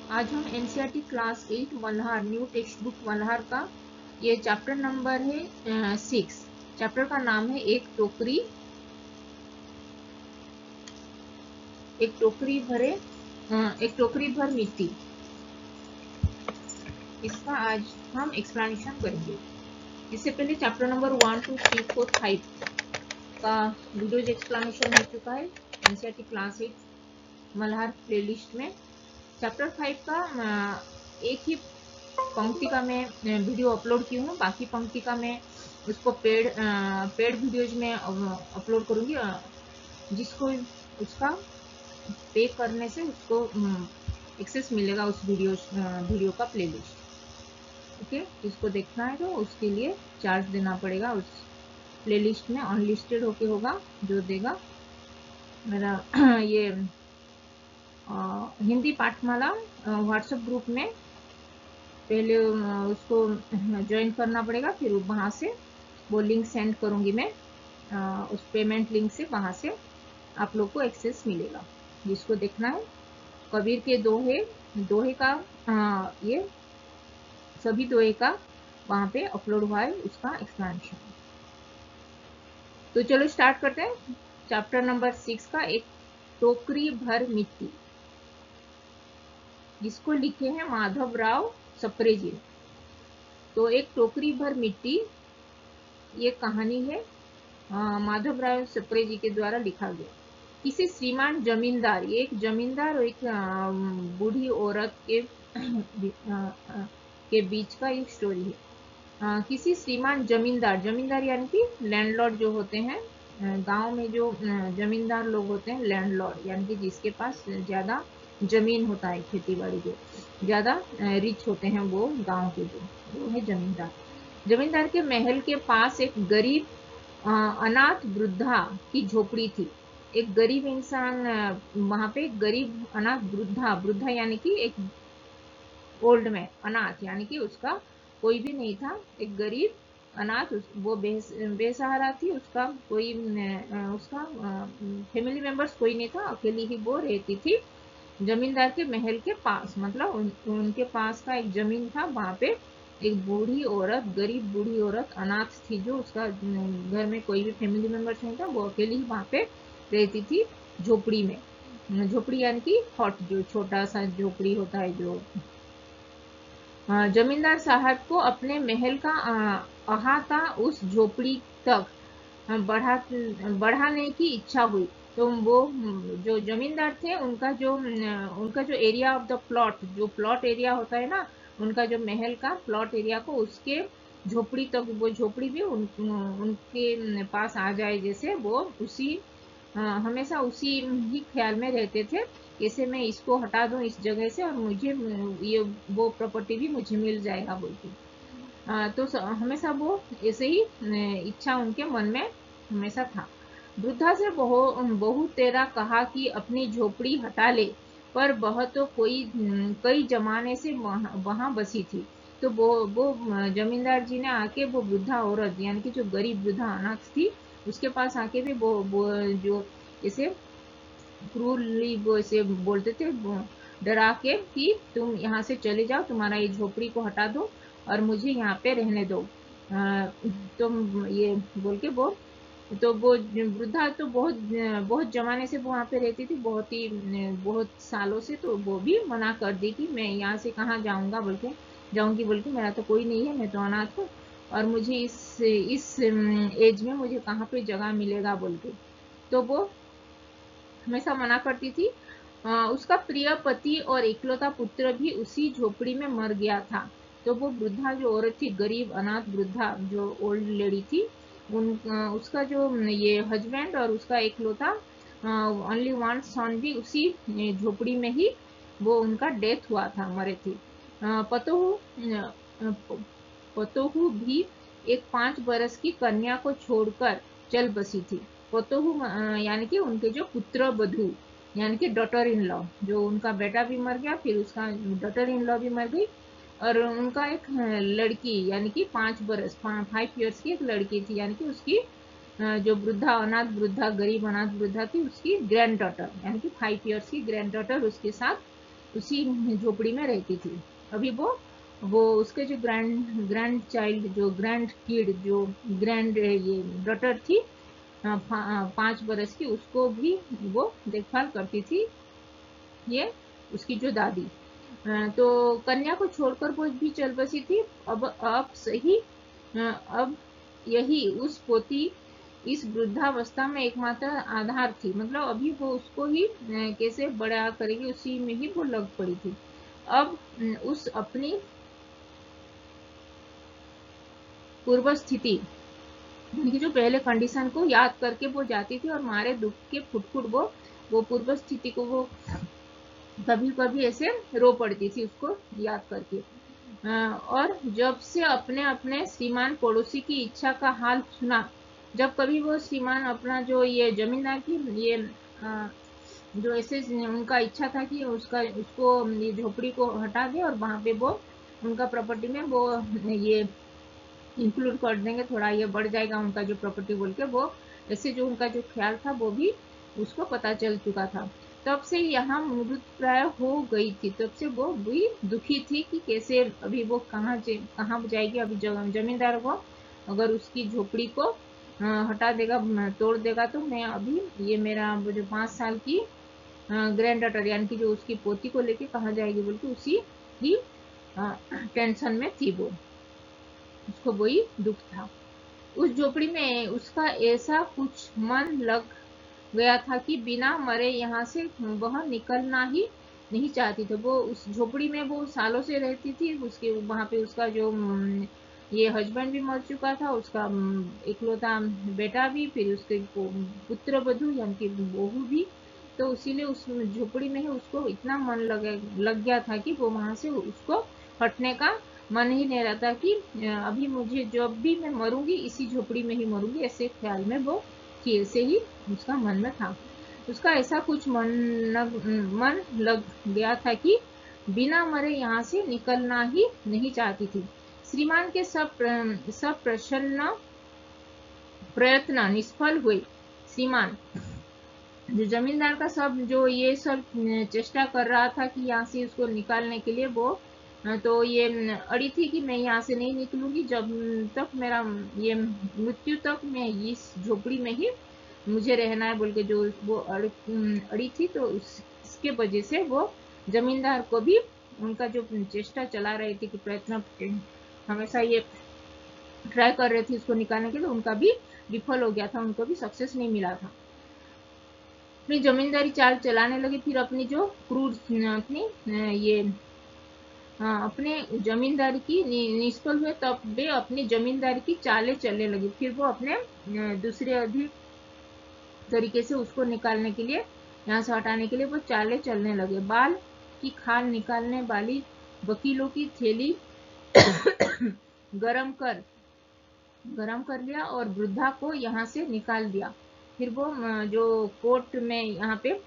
आज हम NCERT class 8 Malhar new text book Malhar का ये चैप्टर नंबर है 6। चैप्टर का नाम है एक टोकरी भर मिट्टी। इसका आज हम एक्सप्लेनेशन करेंगे। इससे पहले चैप्टर नंबर 1, 2, 3, 4, 5 का वीडियोज एक्सप्लेनेशन हो चुका है एनसीईआरटी क्लास 8 मल्हार प्लेलिस्ट में। चैप्टर 5 का एक ही पंक्ति का मैं वीडियो अपलोड की हूँ, बाकी पंक्ति का मैं उसको पेड वीडियोज में अपलोड करूँगी, जिसको उसका पे करने से उसको एक्सेस मिलेगा उस वीडियो का प्लेलिस्ट। ओके, जिसको देखना है तो उसके लिए चार्ज देना पड़ेगा। उस प्लेलिस्ट में अनलिस्टेड होके होगा, जो देगा मेरा ये हिंदी पाठमाला व्हाट्सएप ग्रुप में पहले उसको ज्वाइन करना पड़ेगा, फिर वहाँ से वो लिंक सेंड करूँगी मैं, उस पेमेंट लिंक से वहाँ से आप लोग को एक्सेस मिलेगा। जिसको देखना है कबीर के दोहे का ये सभी दोहे का वहाँ पे अपलोड हुआ है, उसका एक्सप्लेनेशन। तो चलो स्टार्ट करते हैं चैप्टर नंबर 6 का एक टोकरी भर मिट्टी, जिसको लिखे हैं माधवराव सप्रे जी। तो एक टोकरी भर मिट्टी ये कहानी है माधवराव सप्रे जी के द्वारा लिखा गया। किसी श्रीमान जमींदार, ये एक जमींदार और एक बूढ़ी औरत के बीच का एक स्टोरी है। किसी श्रीमान जमींदार यानी कि लैंडलॉर्ड जो होते हैं, गांव में जो जमींदार लोग होते हैं, लैंडलॉर्ड यानी कि जिसके पास ज्यादा जमीन होता है, खेती बाड़ी जो ज्यादा रिच होते हैं, वो गांव के वो है जमींदार। जमींदार के महल के पास एक गरीब अनाथ वृद्धा की झोपड़ी थी। एक गरीब इंसान वहां पे गरीब अनाथ वृद्धा यानी कि एक ओल्ड मैन, अनाथ यानी कि उसका कोई भी नहीं था, एक गरीब अनाथ, वो बेसहारा थी, उसका कोई उसका फैमिली मेंबर्स कोई नहीं था, अकेली ही वो रहती थी जमींदार के महल के पास। मतलब उनके पास का एक जमीन था, वहां पे एक बूढ़ी औरत, गरीब बूढ़ी औरत अनाथ थी, जो उसका घर में कोई भी फैमिली मेंबर्स नहीं था, वो अकेली ही वहां पे रहती थी झोपड़ी में। झोपड़ी यानी कि हॉट, जो छोटा सा झोपड़ी होता है जो। जमींदार साहब को अपने महल का अहाता उस झोपड़ी तक बढ़ाने की इच्छा हुई। तो वो जो जमींदार थे, उनका जो एरिया ऑफ द प्लॉट, जो प्लॉट एरिया होता है ना, उनका जो महल का प्लॉट एरिया को उसके झोपड़ी तक, वो झोपड़ी भी उनके पास आ जाए, जैसे वो उसी हमेशा उसी ही ख्याल में रहते थे, कैसे मैं इसको हटा दूं इस जगह से और मुझे ये वो प्रॉपर्टी भी मुझे मिल जाएगा बोलती। तो हमेशा वो ऐसे ही इच्छा उनके मन में हमेशा था। वृद्धा से बहुत तेरा कहा कि अपनी झोपड़ी हटा ले, पर वह तो कई जमाने से वहां बसी थी। तो वो जमींदार जी ने आके वो वृद्धा औरत यानी कि जो गरीब वृद्धा अनाथ थी, उसके पास आके भी वो जो जैसे क्रूरली वो ऐसे बोलते थे, डरा के कि तुम यहाँ से चले जाओ, तुम्हारा ये झोपड़ी को हटा दो और मुझे यहाँ पे रहने दो। तुम ये बोल के वो वृद्धा तो बहुत जमाने से वो वहाँ पे रहती थी, बहुत सालों से। तो वो भी मना कर दी कि मैं यहाँ से कहाँ जाऊंगी बोल के, मेरा तो कोई नहीं है, मैं तो अनाथ हूँ और मुझे इस एज में मुझे कहाँ पे जगह मिलेगा बोल के। तो वो हमेशा मना करती थी। उसका प्रिय पति और इकलौता पुत्र भी उसी झोपड़ी में मर गया था। तो वो वृद्धा जो औरत थी, गरीब अनाथ वृद्धा जो ओल्ड लेडी थी, उसका जो ये हस्बैंड और उसका इकलौता ओनली वन सन भी उसी झोपड़ी में ही वो उनका डेथ हुआ था, मरे थे। पतोहू भी एक 5 बरस की कन्या को छोड़कर चल बसी थी। पतोहू यानी कि उनके जो पुत्र वधू यानी कि डॉटर इन लॉ, जो उनका बेटा भी मर गया, फिर उसका डॉटर इन लॉ भी मर गई, और उनका एक लड़की यानी कि 5 बरस 5 ईयर्स की एक लड़की थी, यानी कि उसकी जो गरीब अनाथ वृद्धा थी, उसकी ग्रैंड डॉटर यानी कि 5 ईयर्स की ग्रैंड डॉटर उसके साथ उसी झोपड़ी में रहती थी। अभी वो उसके जो ग्रैंड चाइल्ड, जो ग्रैंड किड, जो ग्रैंड ये डॉटर थी 5 बरस की, उसको भी वो देखभाल करती थी, ये उसकी जो दादी। तो कन्या को छोड़कर वो भी चल बसी थी। अब सही, अब यही उस पोती इस वृद्धावस्था में एकमात्र आधार थी। मतलब अभी वो उसको ही कैसे बड़ा करेगी, उसी में ही वो लग पड़ी थी। अब उस अपनी पूर्व स्थिति, उनकी जो पहले कंडीशन को याद करके वो जाती थी और मारे दुख के फुटफुट वो पूर्व स्थिति को वो कभी कभी ऐसे रो पड़ती थी उसको याद करके। और जब से अपने अपने श्रीमान पड़ोसी की इच्छा का हाल सुना, जब कभी वो श्रीमान अपना जो ये जमींदार की ये जो ऐसे उनका इच्छा था कि उसको ये झोपड़ी को हटा दे और वहां पे वो उनका प्रॉपर्टी में वो ये इंक्लूड कर देंगे, थोड़ा ये बढ़ जाएगा उनका जो प्रॉपर्टी बोल के, वो ऐसे जो उनका जो ख्याल था वो भी उसको पता चल चुका था। तब से यहाँ मृत प्राय हो गई थी। तब से वो भी दुखी थी कि कैसे अभी वो कहाँ जाएगी। अभी जमींदार को अगर उसकी झोपड़ी को हटा देगा, तोड़ देगा, तो मैं अभी ये मेरा जो 5 साल की ग्रैंड डॉटर यानी कि जो उसकी पोती को लेके कहाँ जाएगी बोल के उसी ही टेंशन में थी वो, उसको वही दुख था। उस झोपड़ी में उसका ऐसा कुछ मन लग गया था कि बिना मरे यहाँ से वह निकलना ही नहीं चाहती थी। वो उस झोपड़ी में वो सालों से रहती थी। उसके वहां पे उसका जो ये हस्बैंड भी मर चुका था, उसका इकलौता बेटा भी, फिर उसके पुत्र वधू यानी कि बहू भी। तो इसीलिए उस झोपड़ी में ही उसको इतना मन लग गया था कि वो वहां से उसको हटने का मन ही नहीं रहता कि अभी मुझे जब भी मैं मरूंगी इसी झोपड़ी में ही मरूंगी, ऐसे ख्याल में वो कि ऐसे ही उसका मन में था। उसका ऐसा कुछ मन लग गया था कि बिना मरे यहाँ से निकलना ही नहीं चाहती थी। श्रीमान के सब प्रयत्न निष्फल हुए। श्रीमान जो जमींदार का सब जो ये सब चेष्टा कर रहा था कि यहाँ से उसको निकालने के लिए, वो तो ये अड़ी थी कि मैं यहाँ से नहीं निकलूंगी जब तक मेरा ये मृत्यु तक मैं इस झोपड़ी में ही मुझे रहना है बोल के जो वो अड़ी थी। तो उसके वजह से वो जमींदार को भी उनका जो चेष्टा चला रही थी कि प्रयत्न हमेशा ये ट्राई कर रहे थे उसको निकालने के लिए, उनका भी विफल हो गया था, उनको भी सक्सेस नहीं मिला था। अपनी जमींदारी चाल चलाने लगे। फिर अपनी जो क्रूर अपनी ये अपने जमींदारी की निष्फल हुए, तब वे अपनी जमींदारी की चालें चलने लगी। फिर वो अपने दूसरे अधिक तरीके से उसको निकालने के लिए, यहाँ से हटाने के लिए वो चालें चलने लगे। बाल की खाल निकालने वाली वकीलों की थैली गरम कर लिया और वृद्धा को यहाँ से निकाल दिया। फिर वो जो कोर्ट में यहाँ पे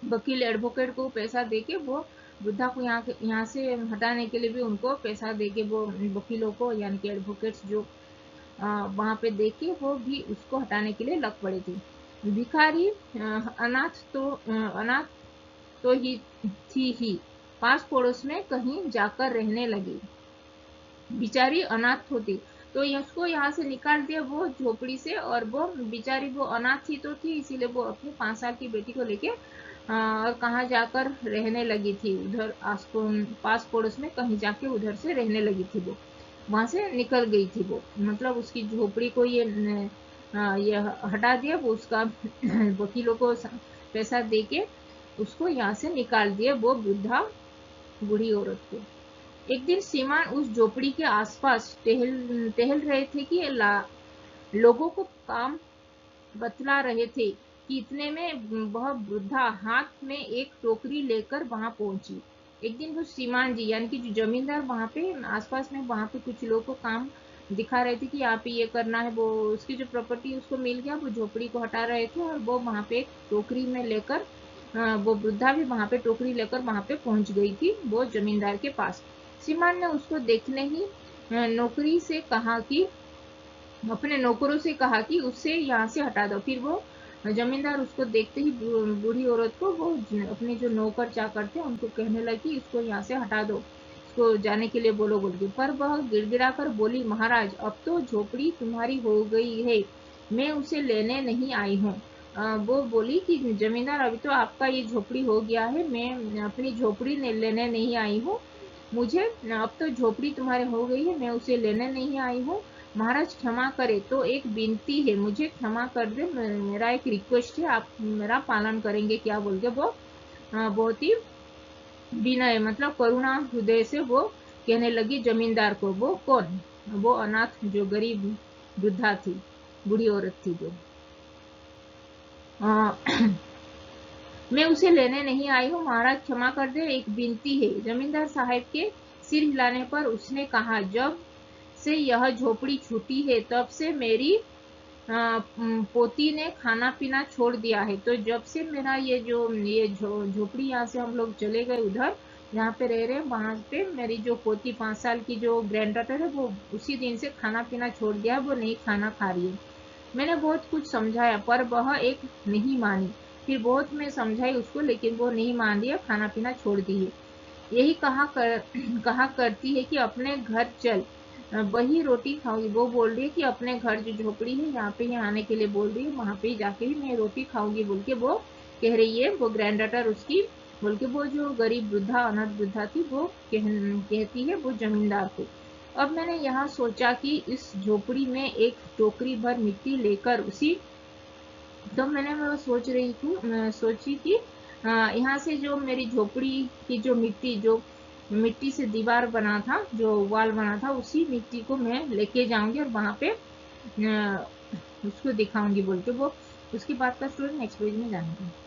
वकील एडवोकेट को पैसा देके वो वृद्धा को यहाँ से हटाने के लिए भी उनको पैसा देके वो वकीलों को यानी कि एडवोकेट्स जो वहां पे देके वो भी उसको हटाने के लिए लग पड़े थे। भिखारी अनाथ तो ही थी ही, पास पड़ोस में कहीं जाकर रहने लगी। बिचारी अनाथ होती तो उसको यहाँ से निकाल दिया वो झोपड़ी से, और वो बिचारी वो अनाथ ही तो थी, इसीलिए वो अपनी 5 साल की बेटी को लेके और कहाँ जाकर रहने लगी थी, उधर पास पड़ोस में कहीं जाके उधर से रहने लगी थी। वो वहां से निकल गई थी। वो मतलब उसकी झोपड़ी को ये हटा दिया, वो उसका वकीलों को पैसा देके उसको यहाँ से निकाल दिया, वो वृद्धा बूढ़ी औरत को। एक दिन श्रीमान उस झोपड़ी के आसपास टहल रहे थे कि लोगों को काम बतला रहे थे कि इतने में वह वृद्धा हाथ में एक टोकरी लेकर वहां पहुंची। एक दिन वो श्रीमान जी यानी कि जो जमींदार वहां पे आसपास में वहां पे कुछ लोगों को काम दिखा रहे थे कि यहाँ पे ये करना है, वो उसकी जो प्रॉपर्टी उसको मिल गया, वो झोपड़ी को हटा रहे थे और वो वहां पे एक टोकरी में लेकर वो वृद्धा भी वहां पे टोकरी लेकर वहां पे पहुंच गई थी वो जमींदार के पास। श्रीमान ने उसको देखने ही नौकरी से कहा कि अपने नौकरों से कहा कि उससे यहाँ से हटा दो। फिर वो जमींदार उसको देखते ही बूढ़ी औरत को वो अपने जो नौकर चाकर थे उनको कहने लगी, इसको यहाँ से हटा दो, इसको जाने के लिए बोलो बोल के। पर वह गिड़गिड़ाकर बोली, महाराज अब तो झोपड़ी तुम्हारी हो गई है, मैं उसे लेने नहीं आई हूँ। वो बोली कि जमींदार अभी तो आपका ये झोपड़ी हो गया है, मैं अपनी झोपड़ी लेने नहीं आई हूँ, मुझे अब तो झोपड़ी तुम्हारे हो गई है, मैं उसे लेने नहीं आई हूँ, महाराज क्षमा करे। तो एक विनती है, मुझे क्षमा कर दे, मेरा एक रिक्वेस्ट है, आप मेरा पालन करेंगे क्या बोल के वो बहुत ही विनय मतलब करुणा हृदय से वो कहने लगी जमींदार को। वो कौन? वो अनाथ जो गरीब वृद्धा थी, बूढ़ी औरत थी जो मैं उसे लेने नहीं आई हूँ, महाराज क्षमा कर दे, एक विनती है। जमींदार साहब के सिर हिलाने पर उसने कहा, जब से यह झोपड़ी छूटी है तब से मेरी पोती ने खाना पीना छोड़ दिया है। तो जब से मेरा ये झोपड़ी यहाँ से हम लोग चले गए उधर जहाँ पे रह रहे हैं, वहां पे मेरी जो पोती 5 साल की जो ग्रैंड डॉटर है वो उसी दिन से खाना पीना छोड़ दिया, वो नहीं खाना खा रही है। मैंने बहुत कुछ समझाया पर वह एक नहीं मानी, फिर बहुत मैं समझाई उसको लेकिन वो नहीं मान रही है, खाना पीना छोड़ दी है। यही कहा करती है कि अपने घर चल, वही रोटी खाऊंगी। वो बोल रही है कि अपने घर जो झोपड़ी है यहाँ पे ही आने के लिए बोल रही है, वहां पे जाके ही मैं रोटी खाऊंगी बोल के वो कह रही है। वो ग्रैंड डॉटर उसकी बोल के वो जो गरीब वृद्धा अनाथ वृद्धा थी वो कहती है वो जमींदार को। अब मैंने यहाँ सोचा कि इस झोपड़ी में एक टोकरी भर मिट्टी लेकर उसी तो मैंने वो सोच रही थी सोची कि यहाँ से जो मेरी झोपड़ी की जो मिट्टी से दीवार बना था, जो वॉल बना था, उसी मिट्टी को मैं लेके जाऊंगी और वहां पे उसको दिखाऊंगी बोल के वो उसकी बात का स्टोरी नेक्स्ट पेज में जानेंगे।